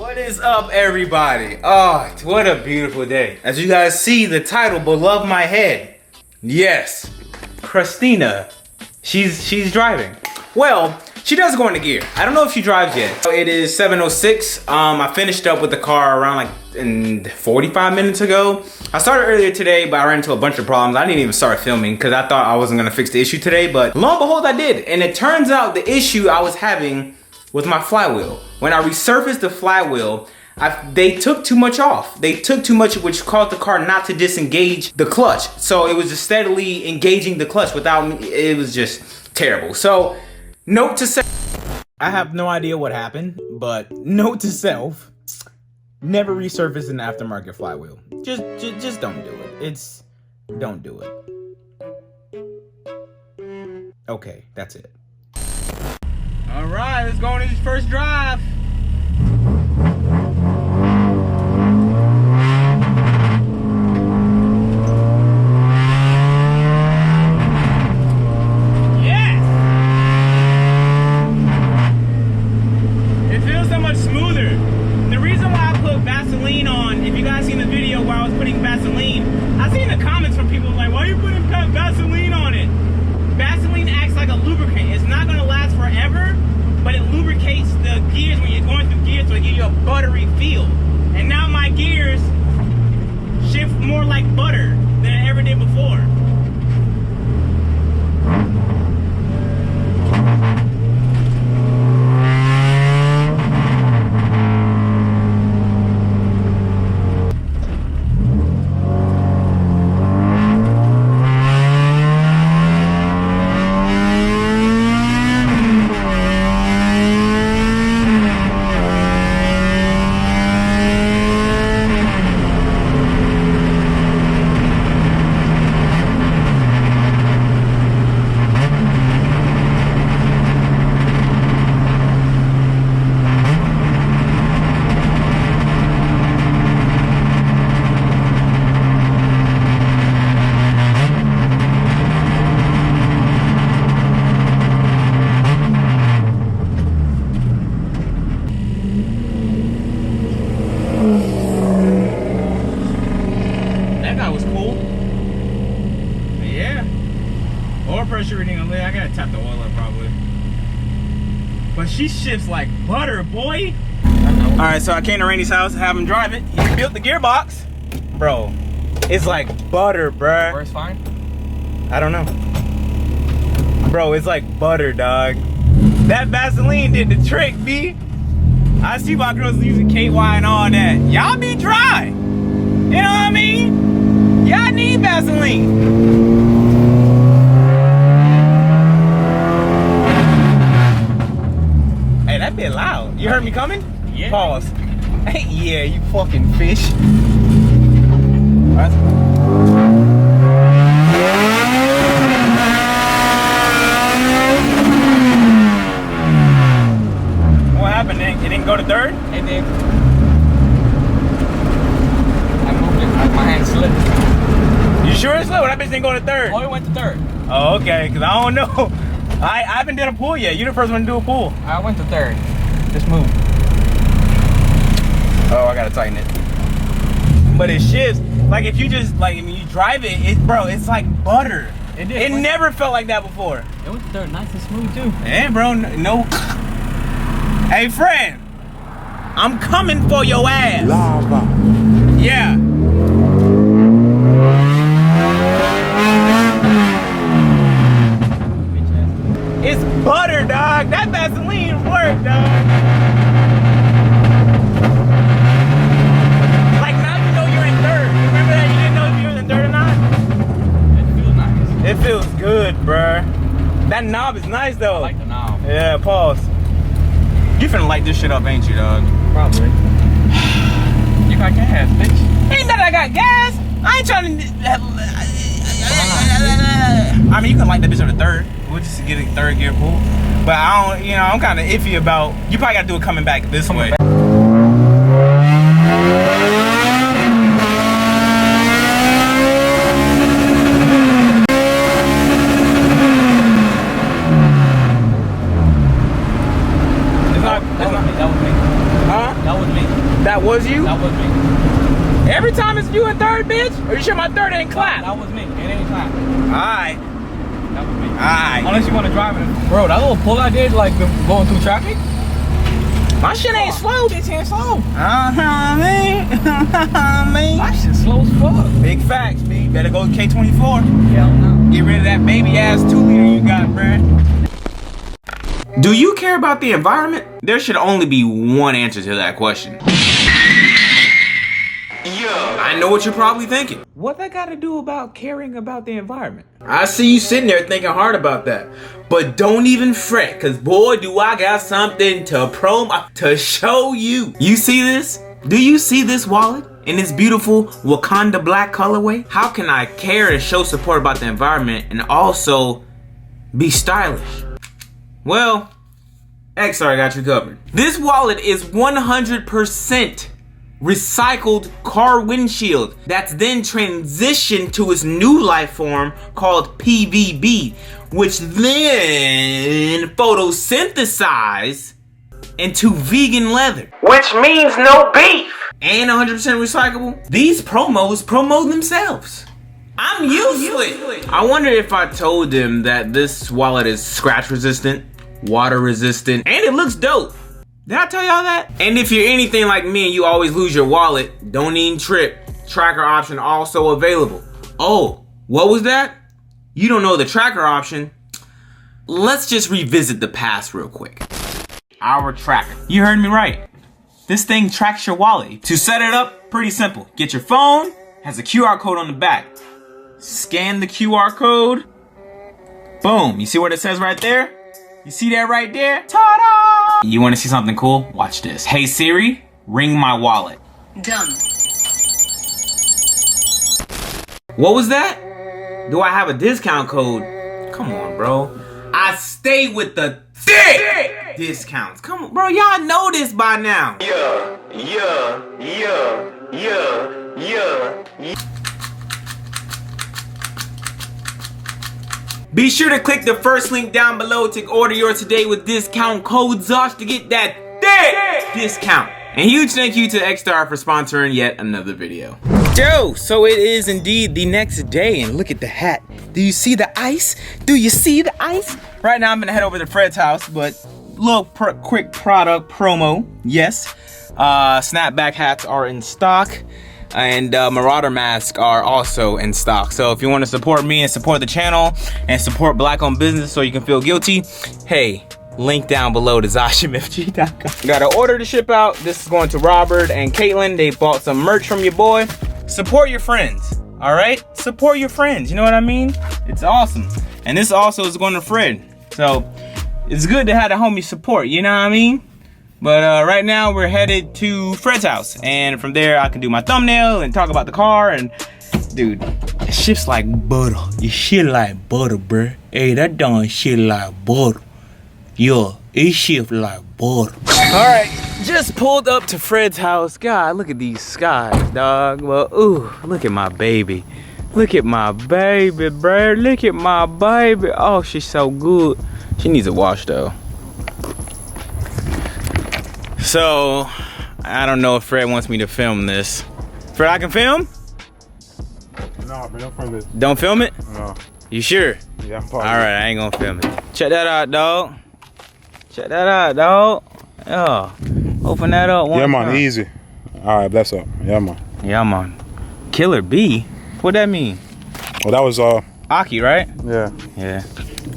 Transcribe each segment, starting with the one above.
What is up, everybody? Oh, what a beautiful day. As you guys see, the title, Below My Head. Yes, Crustina, she's driving. Well, she does go into gear. I don't know if she drives yet. So it is 7:06. I finished up with the car around like 45 minutes ago. I started earlier today, but I ran into a bunch of problems. I didn't even start filming because I thought I wasn't gonna fix the issue today, but lo and behold, I did. And it turns out the issue I was having was my flywheel. When I resurfaced the flywheel, they took too much off. They took too much, which caused the car not to disengage the clutch. So it was just steadily engaging the clutch without me. It was just terrible. So note to self, I have no idea what happened, but note to self, never resurface an aftermarket flywheel. Just don't do it. Don't do it. Okay, that's it. All right, let's go on this first drive. Yes! It feels so much smoother. The reason why I put Vaseline on, if you guys seen the video where I was putting Vaseline, I seen the comments from people like, why are you putting Vaseline on it? Vaseline acts like a lubricant. It's not gonna last forever, but it lubricates the gears when you're going through gears, so it gives you a buttery feel. And now my gears shift more like butter than it ever did before. Pressure reading on there. I gotta tap the oil up probably. But she shifts like butter, boy. Alright, so I came to Randy's house to have him drive it. He built the gearbox. Bro, it's like butter, bruh. Where's fine? I don't know. Bro, it's like butter, dog. That Vaseline did the trick, B. I see my girls using KY and all that. Y'all be dry. You know what I mean? Y'all need Vaseline. That bit loud. You heard me coming? Yeah. Pause. Yeah, you fucking fish. Right. What happened? It didn't go to third? It did. I moved it. My hand slipped. You sure it slipped? That bitch didn't go to third. Oh, it went to third. Oh, okay. Because I don't know. I haven't done a pull yet. You're the first one to do a pull. I went to third. Just move. Oh, I gotta tighten it. But it shifts. Like if you just when you drive it, bro, it's like butter. It did. It never felt like that before. It went to third, nice and smooth too. Yeah, bro. No. Hey, friend. I'm coming for your ass. Lava. Yeah. It's butter, dog. That Vaseline worked, dog. Like now you know you're in third. Remember that? You didn't know if you were in third or not? It feels nice. It feels good, bruh. That knob is nice, though. I like the knob. Yeah, pause. You finna light this shit up, ain't you, dog? Probably. You got gas, bitch. Ain't that I got gas. I ain't trying to... I mean, you can light that bitch on the third. We'll just get a third gear pull. But I don't, I'm kind of iffy about... You probably got to do it coming back this way. That was me. Huh? That was me. That was you? That was me. Every time it's you in third, bitch? Or you sure my third ain't clap? That was me. It ain't clap. Alright. That was me. Alright. Unless you want to drive it. Bro, that little pull I did, like going through traffic. My shit ain't slow. Bitch ain't slow. Man. My shit slow as fuck. Big facts, B. Better go K24. Hell no. Get rid of that baby ass 2-liter you got, bruh. Do you care about the environment? There should only be one answer to that question. I know what you're probably thinking. What that got to do about caring about the environment? I see you sitting there thinking hard about that. But don't even fret, cause boy, do I got something to show you. You see this? Do you see this wallet in its beautiful Wakanda black colorway? How can I care and show support about the environment and also be stylish? Well, XR got you covered. This wallet is 100% recycled car windshield that's then transitioned to its new life form called PVB, which then photosynthesize into vegan leather, which means no beef and 100% recyclable. These promos promote themselves. I'm used to it. I wonder if I told them that this wallet is scratch resistant, water resistant, and it looks dope. Did I tell y'all that? And if you're anything like me and you always lose your wallet, don't even trip. Tracker option also available. Oh, what was that? You don't know the tracker option? Let's just revisit the past real quick. Our tracker. You heard me right. This thing tracks your wallet. To set it up, pretty simple. Get your phone, has a QR code on the back. Scan the QR code. Boom, you see what it says right there? You see that right there? Ta-da! You wanna see something cool? Watch this. Hey Siri, ring my wallet. Done. What was that? Do I have a discount code? Come on, bro. I stay with the thick discounts. Come on, bro. Y'all know this by now. Yeah. Be sure to click the first link down below to order yours today with discount code Zosh to get that thick discount. And huge thank you to X-Star for sponsoring yet another video. Yo, so it is indeed the next day, and look at the hat. Do you see the ice? Do you see the ice? Right now I'm gonna head over to Fred's house, but little quick product promo, yes. Snapback hats are in stock, and Marauder masks are also in stock. So if you want to support me and support the channel and support black-owned business so you can feel guilty, hey, link down below to zoshmfg.com. Got an order to ship out. This is going to Robert and Caitlin. They bought some merch from your boy. Support your friends, all right? Support your friends, you know what I mean? It's awesome. And this also is going to Fred. So it's good to have the homie support, you know what I mean? But right now we're headed to Fred's house, and from there I can do my thumbnail and talk about the car. And dude, it shifts like butter. It shit like butter, bruh. Hey, that done shit like butter. Yo, it shift like butter. All right, just pulled up to Fred's house. God, look at these skies, dog. Well, ooh, look at my baby. Look at my baby, bruh. Look at my baby. Oh, she's so good. She needs a wash though. So, I don't know if Fred wants me to film this. Fred, I can film? No, but don't film it. Don't film it? No. You sure? Yeah, I'm All right, I ain't gonna film it. Check that out, dog. Check that out, dog. Oh, open that up one Yeah, man, time. easy. All right, bless up. Yeah, man. Yeah, man. Killer B? What that mean? Well, that was, Aki, right? yeah. Yeah.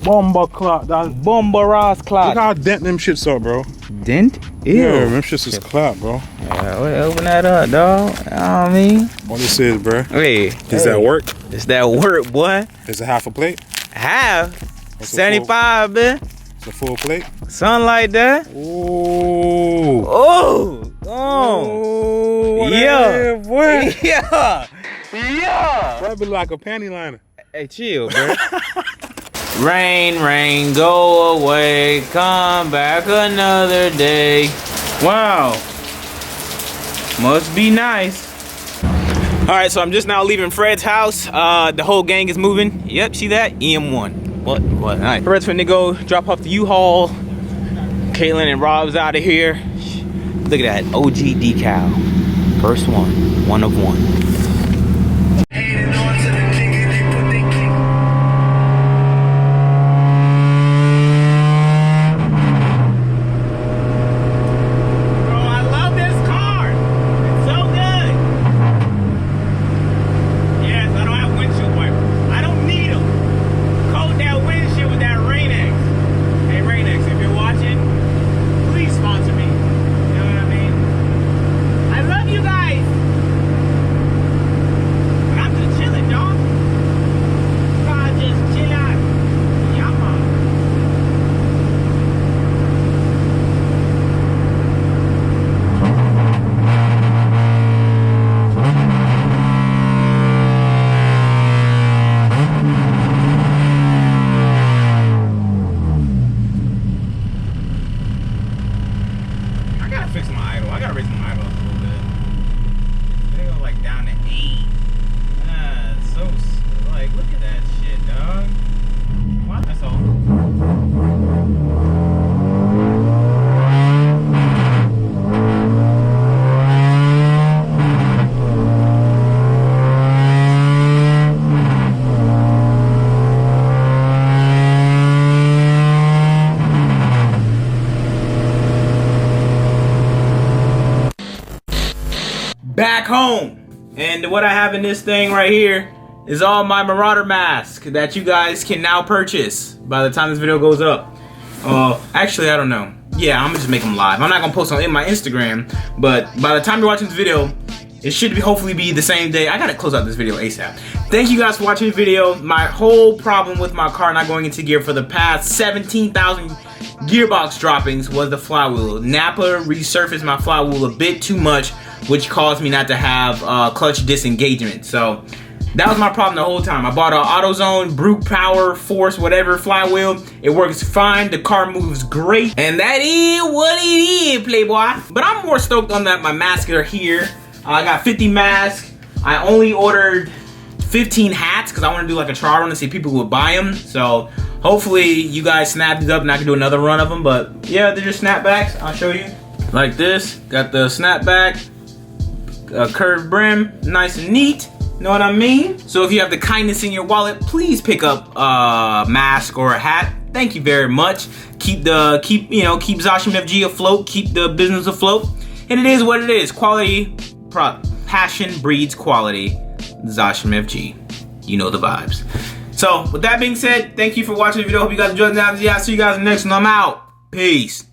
Bomber clock. Bomba Ross clock. Look how dent them shits up, bro. Dent? Ew. Yeah, them shits is clap, bro. Yeah, wait, open that up, dog. You know what I mean? What this is, bro? Wait. Is that work? It's that work, boy. It's a half a plate? Half? That's a 75, man. It's a full plate? Something like that. Ooh. Oh. Oh. Yeah. Boy. Yeah. Yeah. That'd be like a panty liner. Hey, chill, bro. Rain, rain, go away. Come back another day. Wow. Must be nice. All right, so I'm just now leaving Fred's house. The whole gang is moving. Yep, see that? EM1. What? All right. Fred's finna go drop off the U-Haul. Caitlin and Rob's out of here. Look at that OG decal. First one of one. Fix my idle. I gotta raise my idle up a little bit. They go like down to 8. It's so like, look at that shit, dog. Wow, that's all. Back home, and what I have in this thing right here is all my Marauder mask that you guys can now purchase by the time this video goes up. Actually, I don't know. Yeah, I'm gonna just make them live. I'm not gonna post them in my Instagram, but by the time you're watching this video, it should hopefully be the same day. I gotta close out this video ASAP. Thank you guys for watching the video. My whole problem with my car not going into gear for the past 17,000 gearbox droppings was the flywheel. Napa resurfaced my flywheel a bit too much, which caused me not to have clutch disengagement. So that was my problem the whole time. I bought an AutoZone, Brute Power, Force, whatever flywheel. It works fine. The car moves great. And that is what it is, playboy. But I'm more stoked on that my masks are here. I got 50 masks. I only ordered 15 hats because I want to do like a trial run to see if people would buy them. So hopefully you guys snap these up and I can do another run of them. But yeah, they're just snapbacks. I'll show you. Like this. Got the snapback. Curved brim, nice and neat, know what I mean? So if you have the kindness in your wallet, please pick up a mask or a hat. Thank you very much. Keep Zosh FG afloat, keep the business afloat. And it is what it is. Quality, passion breeds quality. Zosh FG, you know the vibes. So with that being said, thank you for watching the video. Hope you guys enjoyed the video. I'll see you guys in the next one. I'm out. Peace.